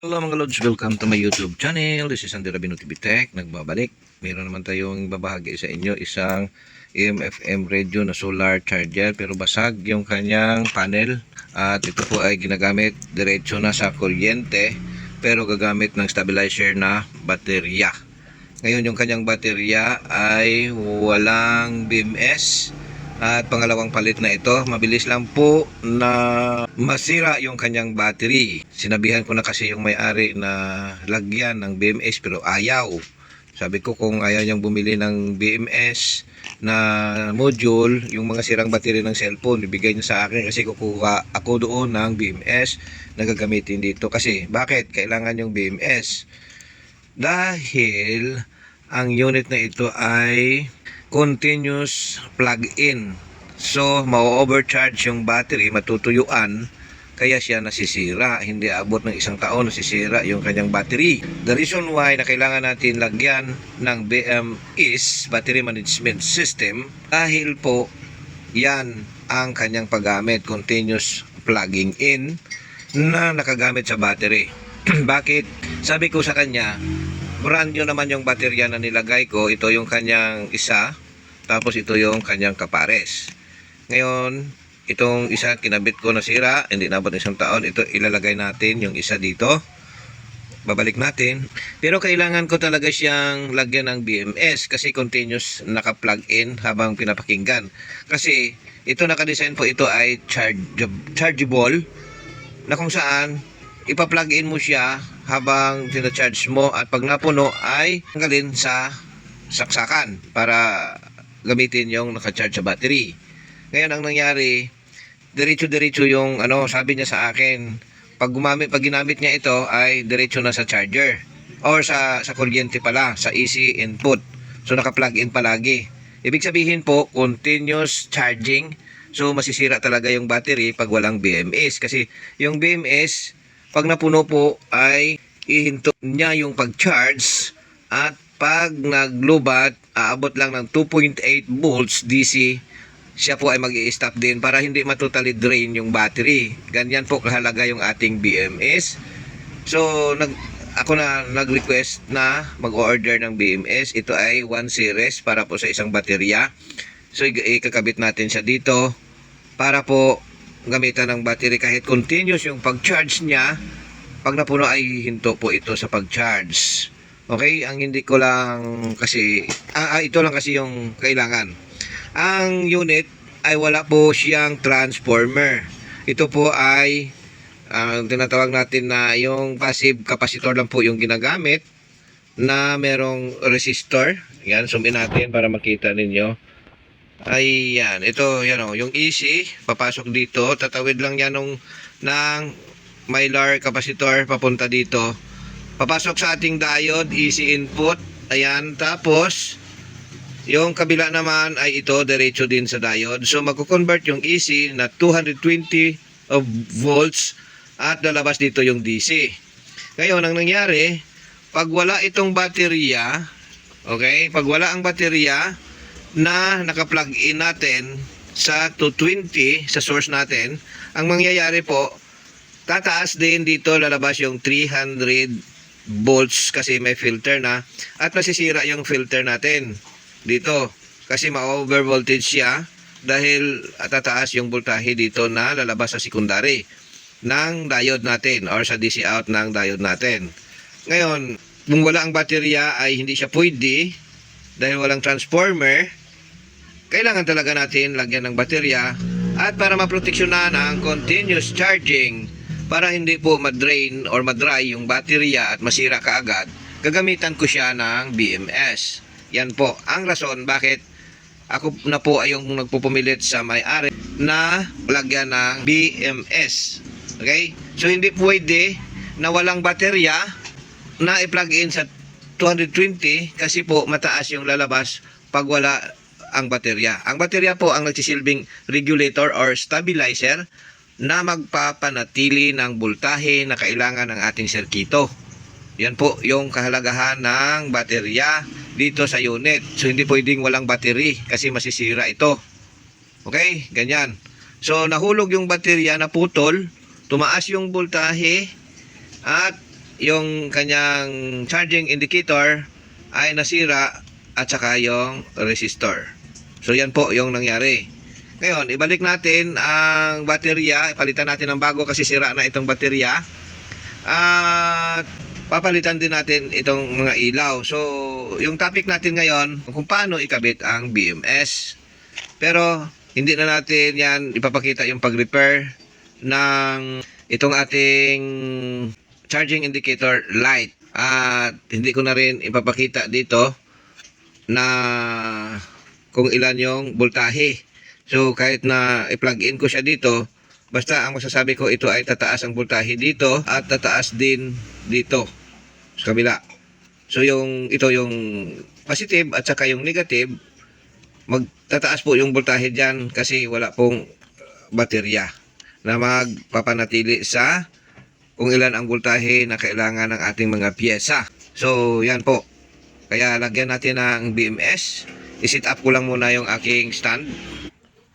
Hello mga Lods, welcome to my YouTube channel. This is Andy Rabino TV Tech, nagbabalik. Meron naman tayong babahagi sa inyo, isang AM/FM radio na solar charger pero basag yung kanyang panel. At ito po ay ginagamit diretso na sa kuryente pero gagamit ng stabilizer na baterya. Ngayon yung kanyang baterya ay walang BMS. At pangalawang palit na ito, mabilis lang po na masira yung kanyang battery. Sinabihan ko na kasi yung may-ari na lagyan ng BMS pero ayaw. Sabi ko kung ayaw niyang bumili ng BMS na module, yung mga sirang battery ng cellphone, ibigay niya sa akin kasi kukuha ako doon ng BMS na gagamitin dito. Kasi bakit kailangan yung BMS? Dahil ang unit na ito ay continuous plug-in. So, ma-overcharge yung battery, matutuyuan, kaya siya nasisira. Hindi abot ng isang taon, nasisira yung kanyang battery. The reason why na kailangan natin lagyan ng BMS, Battery Management System, dahil po yan ang kanyang paggamit, continuous plugging in, na nakagamit sa battery. Bakit? Sabi ko sa kanya, brand new naman yung baterya na nilagay ko. Ito yung kanyang isa, tapos ito yung kanyang kapares. Ngayon, itong isa kinabit ko na sira, hindi nabot isang taon. Ito ilalagay natin yung isa dito. Babalik natin. Pero kailangan ko talaga siyang lagyan ng BMS kasi continuous naka-plug in habang pinapakinggan. Kasi ito naka-design po, ito ay chargeable na kung saan ipa-plug in mo siya habang tina-charge mo at pag napuno ay tanggalin sa saksakan para gamitin yung naka-charge sa battery. Ngayon ang nangyari, diretso-diretso yung sabi niya sa akin, pag ginamit niya ito ay diretso na sa charger or sa kuryente pala, sa AC input. So naka-plug in palagi. Ibig sabihin po, continuous charging. So masisira talaga yung battery pag walang BMS kasi yung BMS pag napuno po ay ihinto niya yung pag-charge at pag naglubat, aabot lang ng 2.8 volts DC, siya po ay mag-i-stop din para hindi matotally drain yung battery. Ganyan po kahalaga yung ating BMS. So, ako na nag-request na mag-order ng BMS. Ito ay 1 series para po sa isang baterya. So, ikakabit natin siya dito para po gamitan ng battery kahit continuous yung pag-charge niya. Pag napuno ay hinto po ito sa pag-charge. Okay, ang hindi ko lang kasi ito lang kasi yung kailangan. Ang unit ay wala po siyang transformer. Ito po ay tinatawag natin na yung passive capacitor lang po yung ginagamit na merong resistor. Yan, zoom in natin para makita ninyo. Ayan, ito yan yung AC, papasok dito, tatawid lang yan ng mylar capacitor papunta dito. Papasok sa ating diode, AC input. Ayan, tapos yung kabila naman ay ito, diretso din sa diode. So magko-convert yung AC na 220 volts at lalabas dito yung DC. Ngayon, ang nangyari, pag wala itong baterya, okay, pag wala ang baterya na naka-plug in natin sa 220 sa source natin, ang mangyayari po, tataas din dito, lalabas yung 300 volts kasi may filter na at masisira yung filter natin dito kasi ma-over voltage siya dahil tataas yung voltahe dito na lalabas sa secondary ng diode natin or sa DC out ng diode natin. Ngayon, kung wala ang baterya ay hindi siya pwede dahil walang transformer. Kailangan talaga natin lagyan ng baterya at para maproteksyonan ang continuous charging para hindi po madrain or madry yung baterya at masira kaagad, gagamitan ko siya ng BMS. Yan po ang rason bakit ako na po ay yung nagpupumilit sa may-ari na lagyan ng BMS. Okay? So hindi pwede na walang baterya na i-plug in sa 220 kasi po mataas yung lalabas pag wala ang baterya. Ang baterya po ang nagsisilbing regulator or stabilizer na magpapanatili ng voltahe na kailangan ng ating serkito. Yan po yung kahalagahan ng baterya dito sa unit. So hindi pwedeng walang battery kasi masisira ito. Okay? Ganyan. So nahulog yung baterya, naputol, tumaas yung voltahe at yung kanyang charging indicator ay nasira at saka yung resistor. So yan po yung nangyari. Ngayon, ibalik natin ang baterya, palitan natin ng bago kasi sira na itong baterya. At papalitan din natin itong mga ilaw. So, yung topic natin ngayon, kung paano ikabit ang BMS. Pero, hindi na natin yan ipapakita yung pag-repair ng itong ating charging indicator light. At hindi ko na rin ipapakita dito na kung ilan yung voltahe. So, kahit na i-plug in ko siya dito, basta ang masasabi ko ito ay tataas ang voltahe dito at tataas din dito sa kabila. So, ito yung positive at saka yung negative, magtataas po yung voltahe dyan kasi wala pong baterya na magpapanatili sa kung ilan ang voltahe na kailangan ng ating mga piyesa. So, yan po. Kaya lagyan natin ng BMS. I-set up ko lang muna yung aking stand.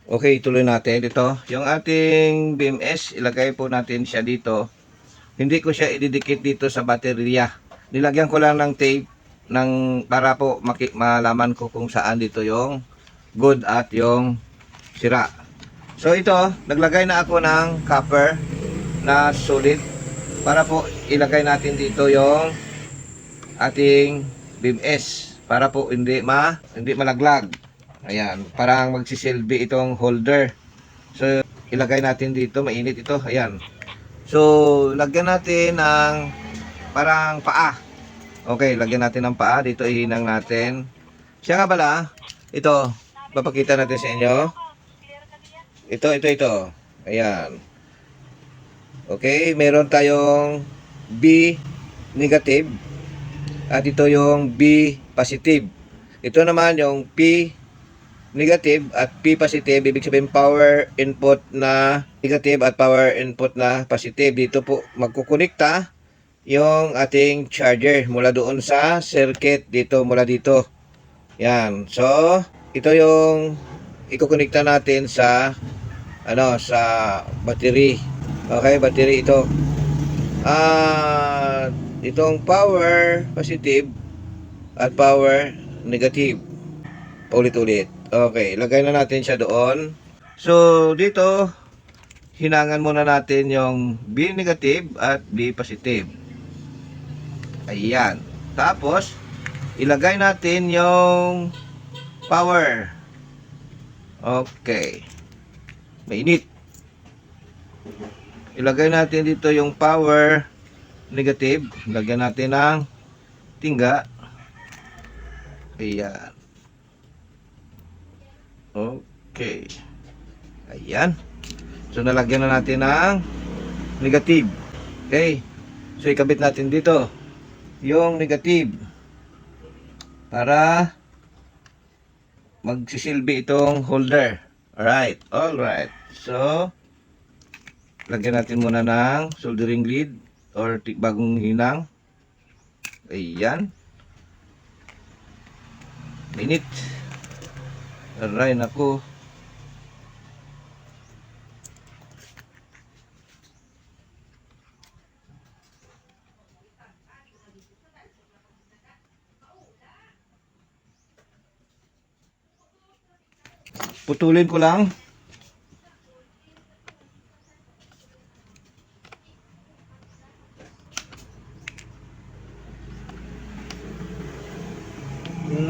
Okay, tuloy natin ito. Yung ating BMS, ilagay po natin siya dito. Hindi ko siya ididikit dito sa baterya. Nilagyan ko lang ng tape para po malaman ko kung saan dito yung good at yung sira. So ito, naglagay na ako ng copper na solid para po ilagay natin dito yung ating BMS para po hindi malaglag. Ayan, parang magsisilbi itong holder. So, ilagay natin dito, mainit ito. Ayan. So, lagyan natin ng parang paa. Okay, lagyan natin ng paa. Dito ihinang natin. Siya nga pala, ito, papakita natin sa inyo. Ito. Ayan. Okay, meron tayong B negative at ito yung B positive. Ito naman yung P negative at P positive, ibig sabihin power input na negative at power input na positive. Dito po magkukonekta yung ating charger mula doon sa circuit dito, mula dito. Yan. So, ito yung ikukonekta natin sa sa battery. Okay, battery ito. Itong power positive at power negative. Ulit-ulit. Okay, lagay na natin siya doon. So, dito, hinangan muna natin yung B negative at B positive. Ayan. Tapos, ilagay natin yung power. Okay. Mainit. Ilagay natin dito yung power negative. Lagyan natin ng tingga. Ayan. Okay. Ayan. So, nalagyan na natin ng negative. Okay. So, ikabit natin dito yung negative para magsisilbi itong holder. Alright. Alright. So, lagyan natin muna ng soldering lead or bagong hinang. Ayan. Minute. Aray, naku. Putulin ko lang.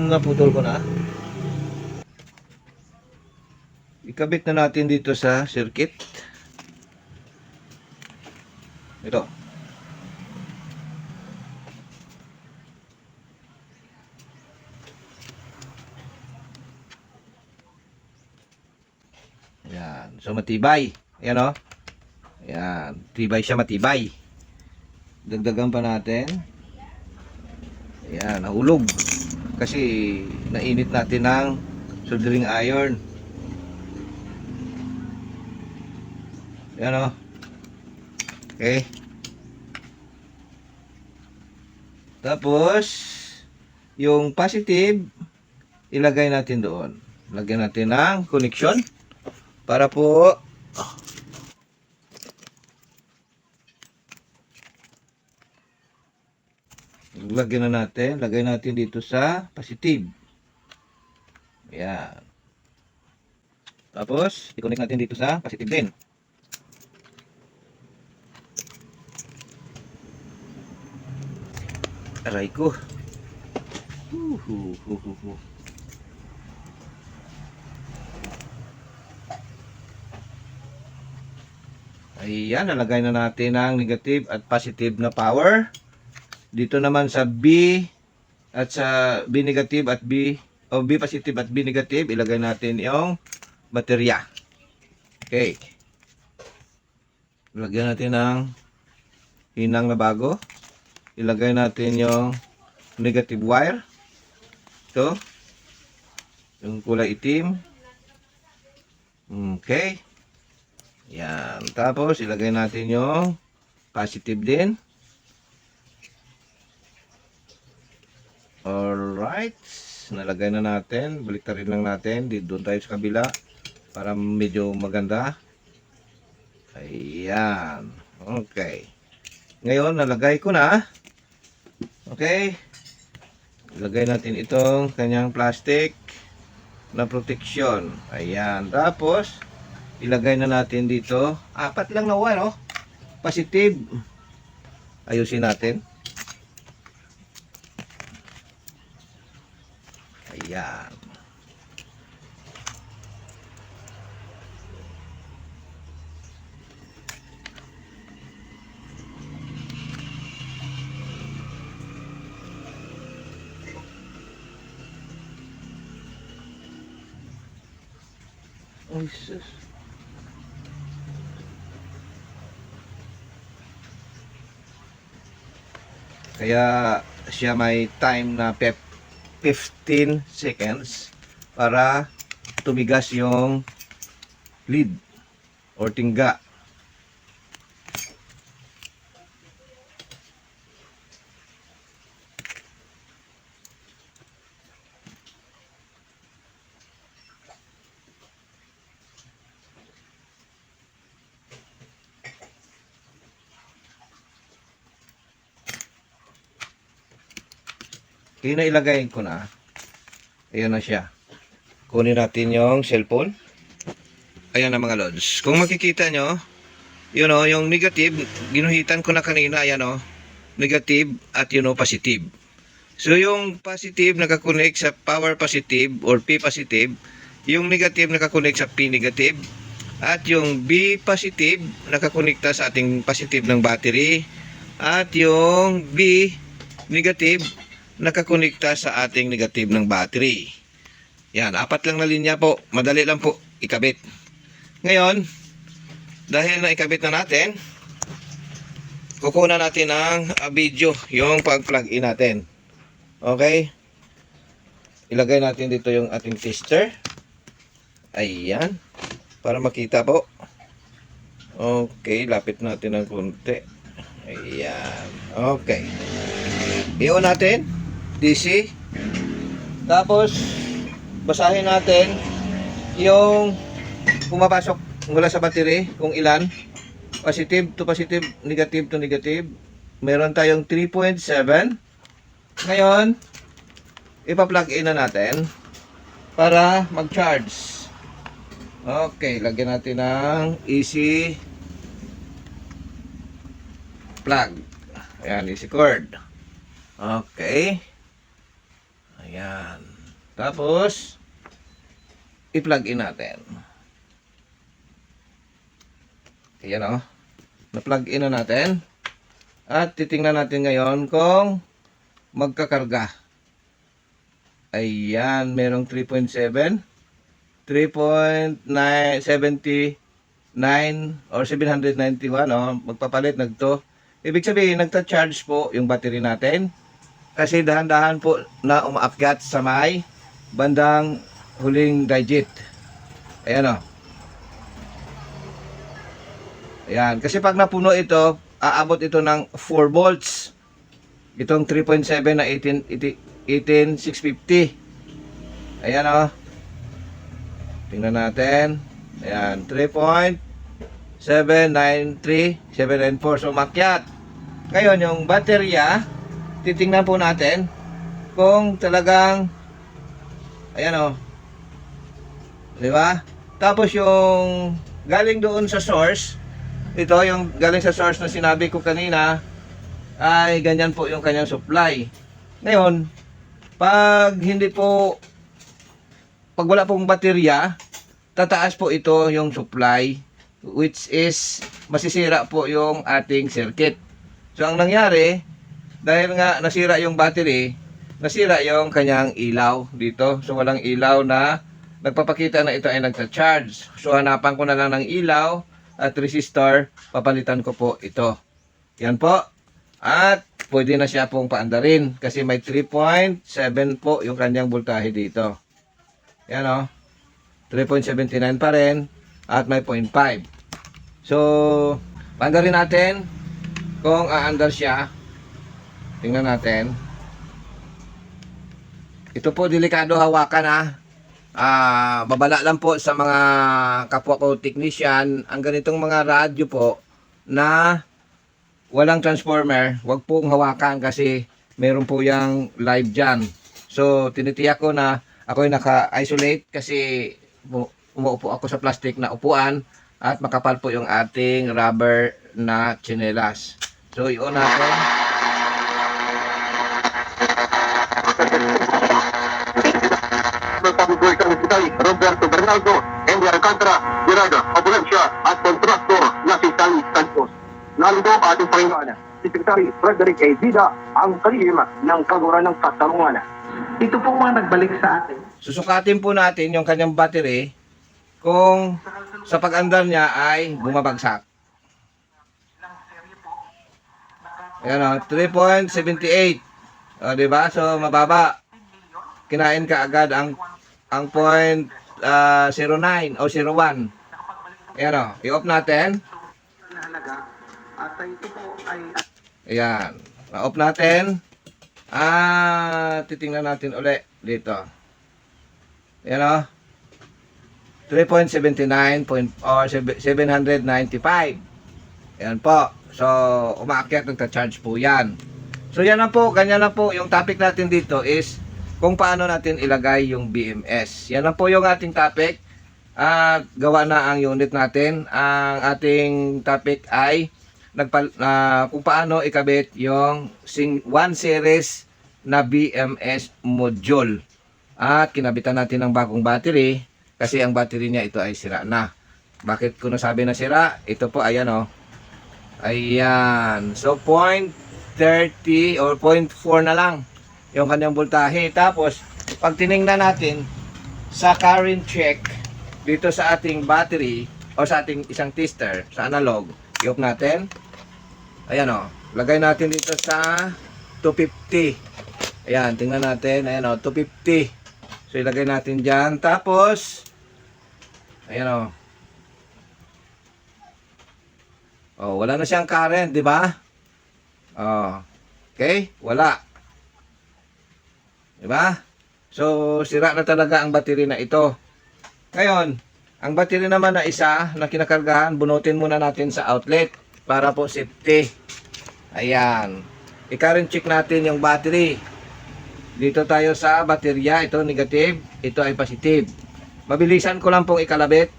Naputol ko na. Ikabit na natin dito sa circuit. Ito. Ayan. So, matibay. Ayan o. Ayan. Tibay siya, matibay. Dagdagan pa natin. Ayan. Nahulog. Kasi, nainit natin ng soldering iron. Ayan o. Okay. Tapos, yung positive, ilagay natin doon. Lagyan natin ng connection para po Lagyan na natin. Lagay natin dito sa positive. Ayan. Tapos, i-connect natin dito sa positive din. Aray ko. Ayan, nalagay na natin ang negative at positive na power. Dito naman sa B at sa B negative at B o B positive at B negative, ilagay natin yung baterya. Okay. Lagyan natin ng hinang na bago. Ilagay natin yung negative wire. Ito. Yung kulay itim. Okay. Yan. Tapos, ilagay natin yung positive din. Alright. Nalagay na natin. Baliktarin lang natin. Doon tayo sa kabila. Para medyo maganda. Ayan. Okay. Ngayon, nalagay ko na. Okay. Ilagay natin itong kanyang plastic na protection. Ayan. Tapos, ilagay na natin dito. Apat lang na wire, oh. Positive. Ayusin natin. Ayan. Oh, Jesus. Kaya siya may time na 15 seconds para tumigas yung lead or tingga. Kaya na ilagay ko na. Ayan na siya. Kunin natin yung cellphone. Ayan na mga lods. Kung makikita nyo, yun o, yung negative, ginuhitan ko na kanina, ayan o, negative at yun o, positive. So yung positive nakakonect sa power positive or P positive, yung negative nakakonect sa P negative, at yung B positive nakakonekta sa ating positive ng battery, at yung B negative nakakonekta sa ating negative ng battery. Yan, apat lang na linya po. Madali lang po ikabit. Ngayon, dahil na ikabit na natin, kukunan natin ng video, yung pag-plug in natin. Okay? Ilagay natin dito yung ating tester. Ayan. Para makita po. Okay, lapit natin ng konti. Ayan. Okay. I-on natin. DC. Tapos, basahin natin yung pumapasok mula sa battery, kung ilan. Positive to positive, negative to negative. Meron tayong 3.7. Ngayon, ipa-plug in na natin para mag-charge. Okay, lagyan natin ng easy plug. Ayan, easy cord. Okay. Ayan. Tapos, i-plug in natin. Ayan o. Na-plug in na natin. At titingnan natin ngayon kung magkakarga. Ayan, merong 3.7. 3.979 or 791, oh, magpapalit nagto. Ibig sabihin, nagta-charge po yung battery natin. Kasi dahan-dahan po na umaakyat sa may bandang huling digit. Ayan, oh. Ayan, kasi pag napuno ito, aabot ito ng 4 volts. Itong 3.7 na 18650. Ayan, oh. Tingnan natin. Ayan, 3.793, 794. So, umakyat. Ngayon, yung baterya, titingnan po natin kung talagang, ayan o, di ba? Tapos yung galing doon sa source, ito yung galing sa source na sinabi ko kanina, ay ganyan po yung kanyang supply. Ngayon, pag hindi po, pag wala pong baterya, tataas po ito yung supply, which is masisira po yung ating circuit. So ang nangyari, dahil nga nasira yung battery, nasira yung kanyang ilaw dito. So walang ilaw na nagpapakita na ito ay nagcha-charge. So hanapan ko na lang ng ilaw at resistor, papalitan ko po ito. Yan po. At pwede na siya pong paandarin kasi may 3.7 po yung kanyang voltahe dito. Yan o. 3.79 pa rin at may 0.5. So, paandarin natin kung aandar siya. Tingnan natin. Ito po delikado hawakan babala lang po sa mga kapwa ko technician, ang ganitong mga radyo po na walang transformer, wag pong hawakan kasi meron po yung live dyan. So, tinitiyak ko na ako'y naka-isolate kasi umuupo ako sa plastic na upuan at makapal po yung ating rubber na tsinelas. So, i-on natin. Roberto Bernardo, Henry Alcantara, Gerardo Abulencia at kontraktor na si Sally Santos. Nalito ang ating Panginoon, Secretary Frederick A. Vida, ang kalihim ng Kaguran ng Katarungan. Ito po mga nagbalik sa atin. Susukatin po natin yung kanyang battery kung sa pag-andar niya ay bumabagsak. Ayan o, 3.78. O, diba? So, mababa. Kinain ka agad ang 0.09 o 01. Ayan o, i-off natin. Ayan. Na-off natin. Titingnan natin uli dito. Ayan o. 3.79 or 795. Ayan po. So, umaakyat, nagta-charge po yan. So, yan na po. Ganyan na po. Yung topic natin dito is kung paano natin ilagay yung BMS. Yan na po yung ating topic. Gawa na ang unit natin. Ang ating topic ay kung paano ikabit yung 1 series na BMS module. At kinabitan natin ng bagong battery kasi ang battery niya ito ay sira na. Bakit ko nasabi na sira? Ito po, ayan o. Ayan. So, 0.30 or 0.4 na lang yung kanyang voltahe. Tapos, pag tiningnan natin sa current check dito sa ating battery o sa ating isang tester sa analog, i-off natin. Ayan o. Lagay natin dito sa 250. Ayan, tingnan natin. Ayan o, 250. So, ilagay natin dyan. Tapos, ayan o. Oh, wala na siyang current, di ba? Oh. Okay? Wala. Di ba? So, sira na talaga ang battery na ito. Ngayon, ang battery naman na isa na kinakargahan, bunutin muna natin sa outlet para po safety. Ayan. I-current check natin yung battery. Dito tayo sa baterya. Ito negative. Ito ay positive. Mabilisan ko lang pong ikalabit.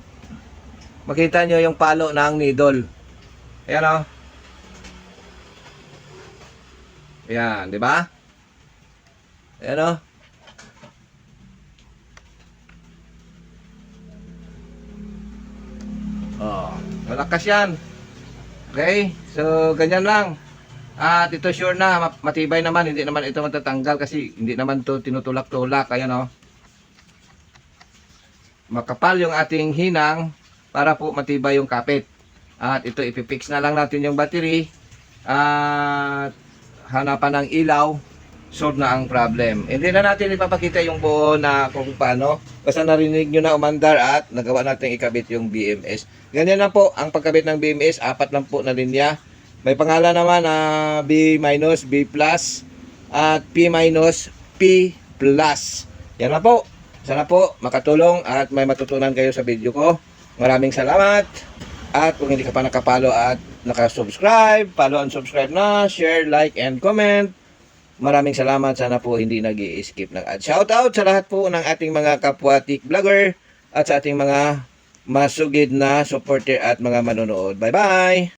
Makita nyo yung palo ng needle. Ayan o. Ayan, di ba? Ayan o. Oh, malakas yan. Okay? So, ganyan lang. At ito sure na, matibay naman. Hindi naman ito matatanggal kasi hindi naman ito tinutulak-tulak. Ayan o. Makapal yung ating hinang para po matibay yung kapit. At ito ipipix na lang natin yung battery. At hanapan ng ilaw. Solve na ang problem. Hindi na natin ipapakita yung buo na kung paano. Basta narinig nyo na umandar at nagawa natin ikabit yung BMS. Ganyan na po ang pagkabit ng BMS. 4 lang po na linya. May pangalan naman na B-, B+, at P-, P+. Yan na po. Sana po makatulong at may matutunan kayo sa video ko. Maraming salamat. At kung hindi ka pa nakapalo at nakasubscribe, follow and subscribe na, share, like, and comment. Maraming salamat. Sana po hindi nag-i-skip ng ad. Shoutout sa lahat po ng ating mga kapwatik vlogger at sa ating mga masugid na supporter at mga manonood. Bye-bye!